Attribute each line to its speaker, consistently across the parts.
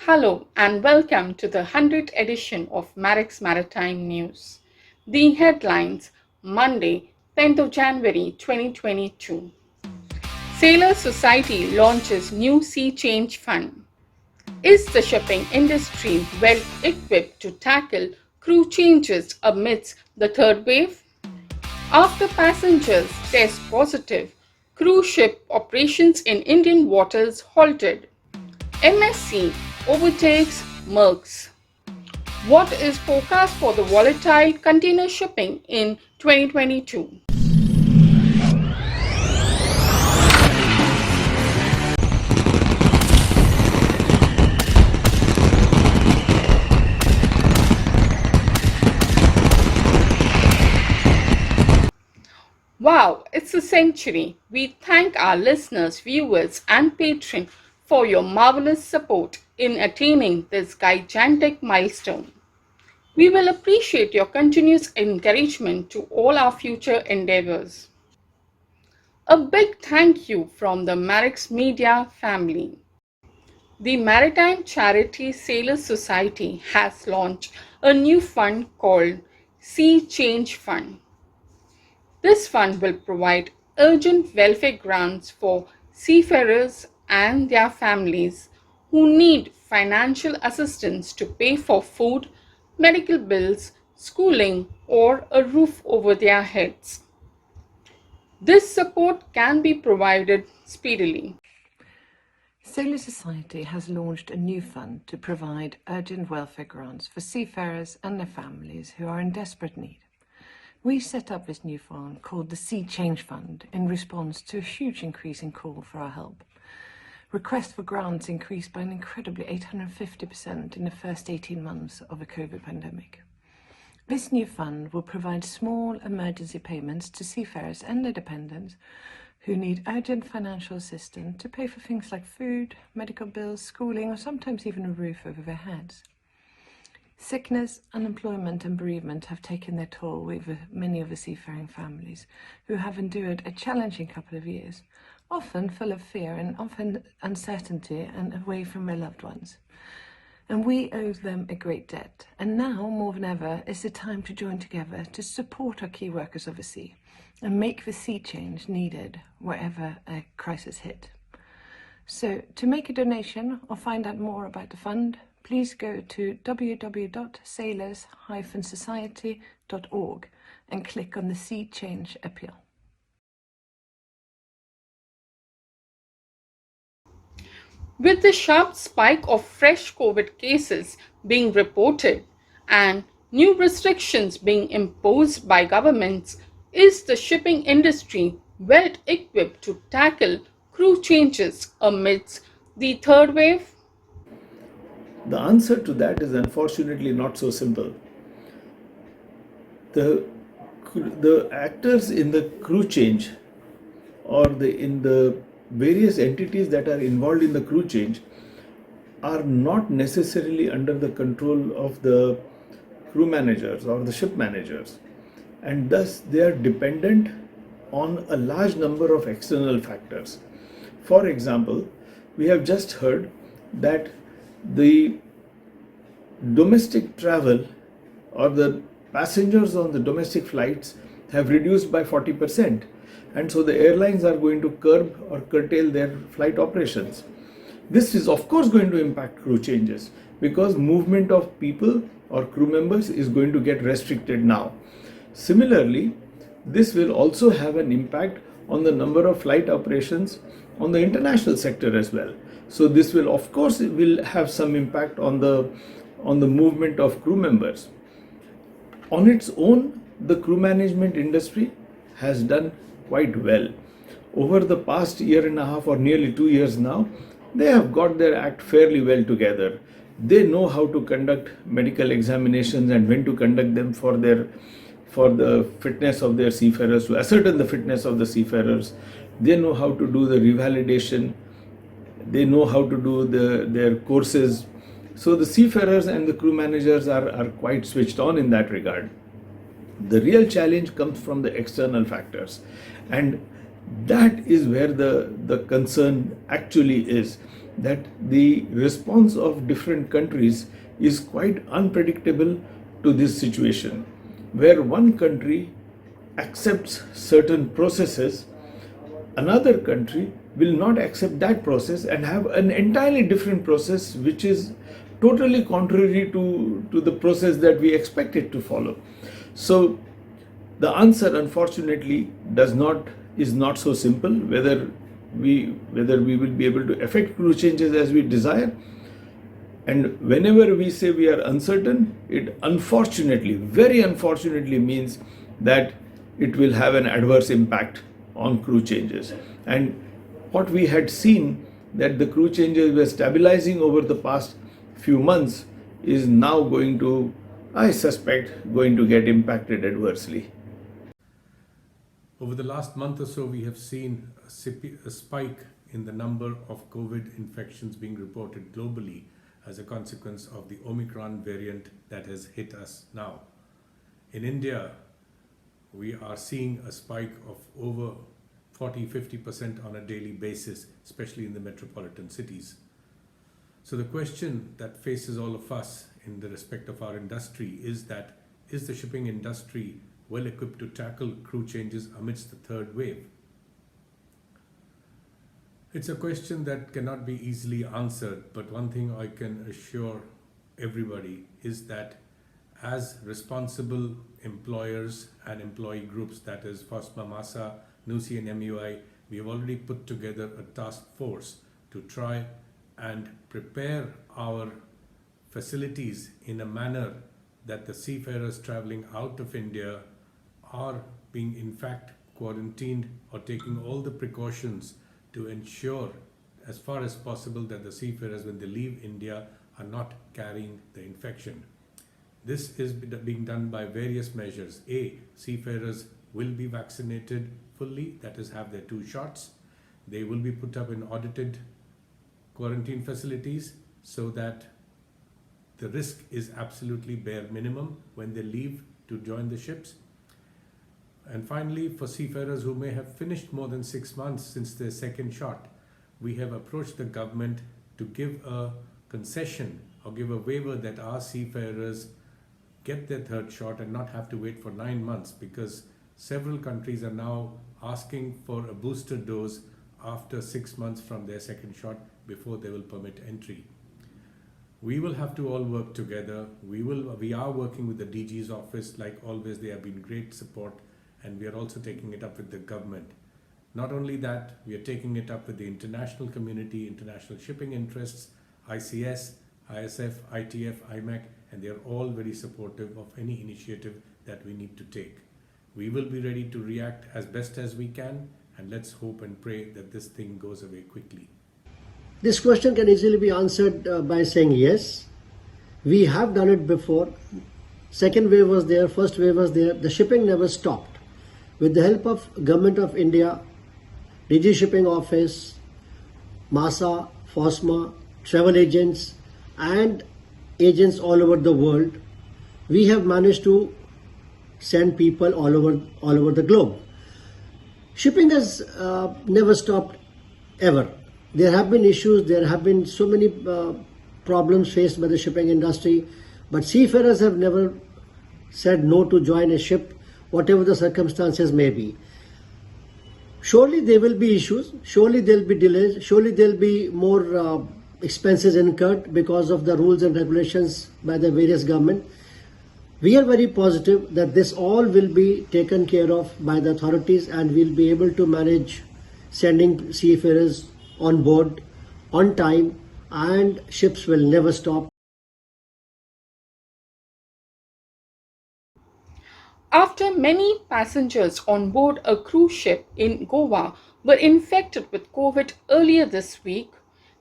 Speaker 1: Hello and welcome to the 100th edition of Marex Maritime News. The headlines, Monday, 10th of January 2022. Sailor Society launches new Sea Change Fund. Is the shipping industry well equipped to tackle crew changes amidst the third wave? After passengers test positive, cruise ship operations in Indian waters halted. MSC Overtakes Maersk. What is forecast for the volatile container shipping in 2022? Wow, it's a century. We thank our listeners, viewers, and patrons for your marvelous support in attaining this gigantic milestone. We will appreciate your continuous encouragement to all our future endeavors. A big thank you from the Marex Media family. The Maritime Charity Sailor Society has launched a new fund called Sea Change Fund. This fund will provide urgent welfare grants for seafarers and their families who need financial assistance to pay for food, medical bills, schooling, or a roof over their heads. This support can be provided speedily.
Speaker 2: Sailor Society has launched a new fund to provide urgent welfare grants for seafarers and their families who are in desperate need. We set up this new fund called the Sea Change Fund in response to a huge increase in call for our help. Requests for grants increased by an incredibly 850% in the first 18 months of the COVID pandemic. This new fund will provide small emergency payments to seafarers and their dependents who need urgent financial assistance to pay for things like food, medical bills, schooling, or sometimes even a roof over their heads. Sickness, unemployment and bereavement have taken their toll with many of the seafaring families who have endured a challenging couple of years, often full of fear and often uncertainty and away from their loved ones. And we owe them a great debt. And now, more than ever, is the time to join together to support our key workers of the sea and make the sea change needed wherever a crisis hit. So, to make a donation or find out more about the fund, please go to www.sailors-society.org and click on the Sea Change appeal.
Speaker 1: With the sharp spike of fresh COVID cases being reported and new restrictions being imposed by governments, is the shipping industry well equipped to tackle crew changes amidst the third wave?
Speaker 3: The answer to that is unfortunately not so simple. The actors in the crew change or in the various entities that are involved in the crew change are not necessarily under the control of the crew managers or the ship managers, and thus they are dependent on a large number of external factors. For example, we have just heard that the domestic travel or the passengers on the domestic flights have reduced by 40%, and so the airlines are going to curb or curtail their flight operations. This is of course going to impact crew changes because movement of people or crew members is going to get restricted now. Similarly, this will also have an impact on the number of flight operations on the international sector as well. So this will of course have some impact on the movement of crew members. On its own, the crew management industry has done quite well. Over the past year and a half or nearly 2 years now, they have got their act fairly well together. They know how to conduct medical examinations and when to conduct them for the fitness of their seafarers, to ascertain the fitness of the seafarers. They know how to do the revalidation. They know how to do their courses. So the seafarers and the crew managers are quite switched on in that regard. The real challenge comes from the external factors, and that is where the concern actually is. that the response of different countries is quite unpredictable to this situation, where one country accepts certain processes, another country will not accept that process and have an entirely different process which is totally contrary to the process that we expect it to follow. So the answer unfortunately is not so simple whether we will be able to effect crew changes as we desire. And whenever we say we are uncertain, it unfortunately, very unfortunately, means that it will have an adverse impact on crew changes. And what we had seen, that the crew changes were stabilizing over the past few months, is now going to, I suspect, going to get impacted adversely.
Speaker 4: Over the last month or so, we have seen a spike in the number of COVID infections being reported globally as a consequence of the Omicron variant that has hit us now. In India, we are seeing a spike of over 40-50% on a daily basis, especially in the metropolitan cities. So the question that faces all of us in the respect of our industry is that, is the shipping industry well equipped to tackle crew changes amidst the third wave? It's a question that cannot be easily answered, but one thing I can assure everybody is that as responsible employers and employee groups, that is FOSMA, MASA, NUSI and MUI, we have already put together a task force to try and prepare our facilities in a manner that the seafarers traveling out of India are being in fact quarantined or taking all the precautions to ensure as far as possible that the seafarers when they leave India are not carrying the infection. This is being done by various measures. A, seafarers will be vaccinated fully, that is have their 2 shots. They will be put up in audited quarantine facilities so that the risk is absolutely bare minimum when they leave to join the ships. And finally, for seafarers who may have finished more than 6 months since their second shot, we have approached the government to give a concession or give a waiver that our seafarers get their third shot and not have to wait for 9 months, because several countries are now asking for a booster dose after 6 months from their second shot before they will permit entry. We will have to all work together. We are working with the DG's office. Like always, they have been great support, and we are also taking it up with the government. Not only that, we are taking it up with the international community, international shipping interests, ICS, ISF, ITF, IMEC, and they are all very supportive of any initiative that we need to take. We will be ready to react as best as we can, and let's hope and pray that this thing goes away quickly.
Speaker 5: This question can easily be answered by saying yes. We have done it before. Second wave was there, first wave was there. The shipping never stopped. With the help of Government of India, DG Shipping Office, MASA, FOSMA, travel agents and agents all over the world, we have managed to send people all over the globe. Shipping has never stopped ever. There have been issues, there have been so many problems faced by the shipping industry, but seafarers have never said no to join a ship, whatever the circumstances may be. Surely there will be issues, surely there will be delays, surely there will be more expenses incurred because of the rules and regulations by the various government. We are very positive that this all will be taken care of by the authorities, and we'll be able to manage sending seafarers on board on time, and ships will never stop.
Speaker 1: After many passengers on board a cruise ship in Goa were infected with COVID earlier this week,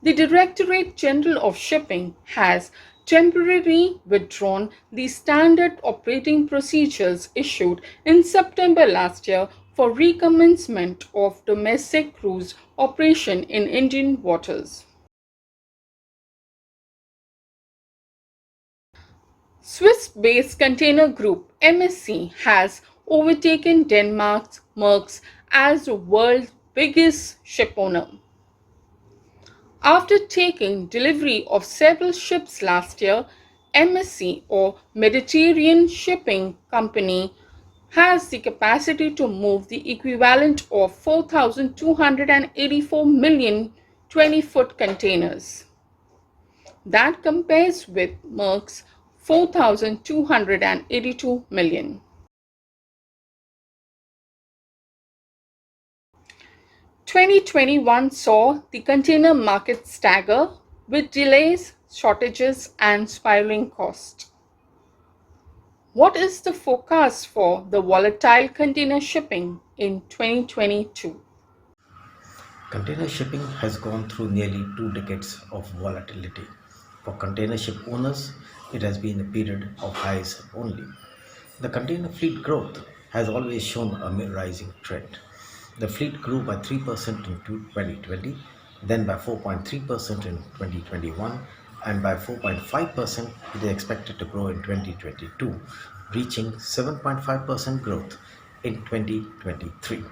Speaker 1: the Directorate General of Shipping has temporarily withdrawn the standard operating procedures issued in September last year for recommencement of domestic cruise operation in Indian waters. Swiss-based container group MSC has overtaken Denmark's Maersk as the world's biggest shipowner. After taking delivery of several ships last year, MSC or Mediterranean Shipping Company has the capacity to move the equivalent of 4,284 million 20-foot containers. That compares with Maersk's 4,282 million. 2021 saw the container market stagger with delays, shortages, and spiraling costs. What is the forecast for the volatile container shipping in 2022?
Speaker 6: Container shipping has gone through nearly 2 decades of volatility. For container ship owners, it has been a period of highs only. The container fleet growth has always shown a rising trend. The fleet grew by 3% in 2020, then by 4.3% in 2021, and by 4.5% it is expected to grow in 2022, reaching 7.5% growth in 2023.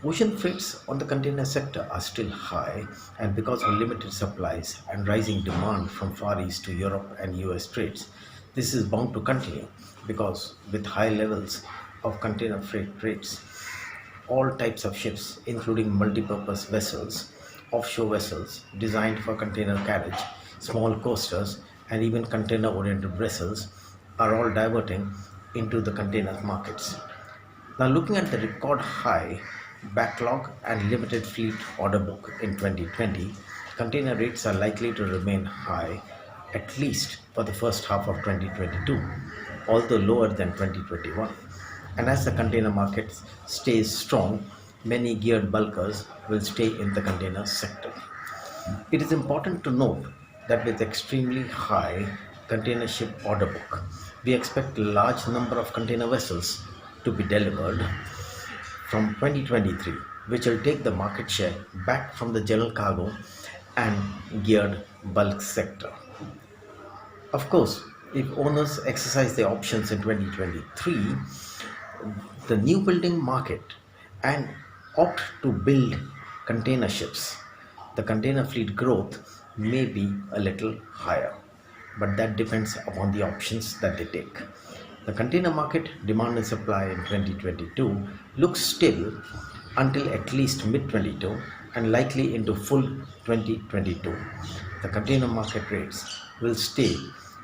Speaker 6: Ocean freights on the container sector are still high, and because of limited supplies and rising demand from Far East to Europe and US trades, this is bound to continue because with high levels of container freight rates, all types of ships, including multipurpose vessels, offshore vessels designed for container carriage, small coasters, and even container-oriented vessels, are all diverting into the container markets. Now, looking at the record high backlog and limited fleet order book in 2020, container rates are likely to remain high at least for the first half of 2022, although lower than 2021. And as the container market stays strong, many geared bulkers will stay in the container sector. It is important to note that with extremely high container ship order book, we expect a large number of container vessels to be delivered from 2023, which will take the market share back from the general cargo and geared bulk sector. Of course, if owners exercise their options in 2023, the new building market and opt to build container ships, the container fleet growth may be a little higher, but that depends upon the options that they take. The container market demand and supply in 2022 looks still until at least mid 22 and likely into full 2022. The container market rates will stay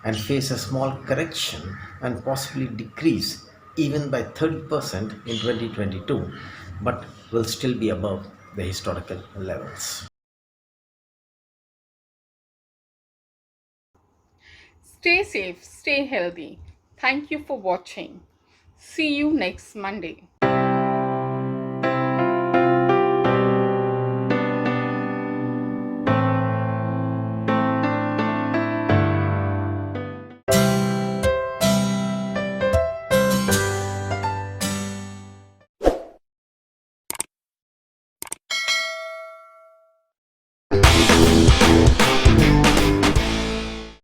Speaker 6: and face a small correction and possibly decrease even by 30% in 2022, but will still be above the historical levels.
Speaker 1: Stay safe, stay healthy. Thank you for watching. See you next Monday.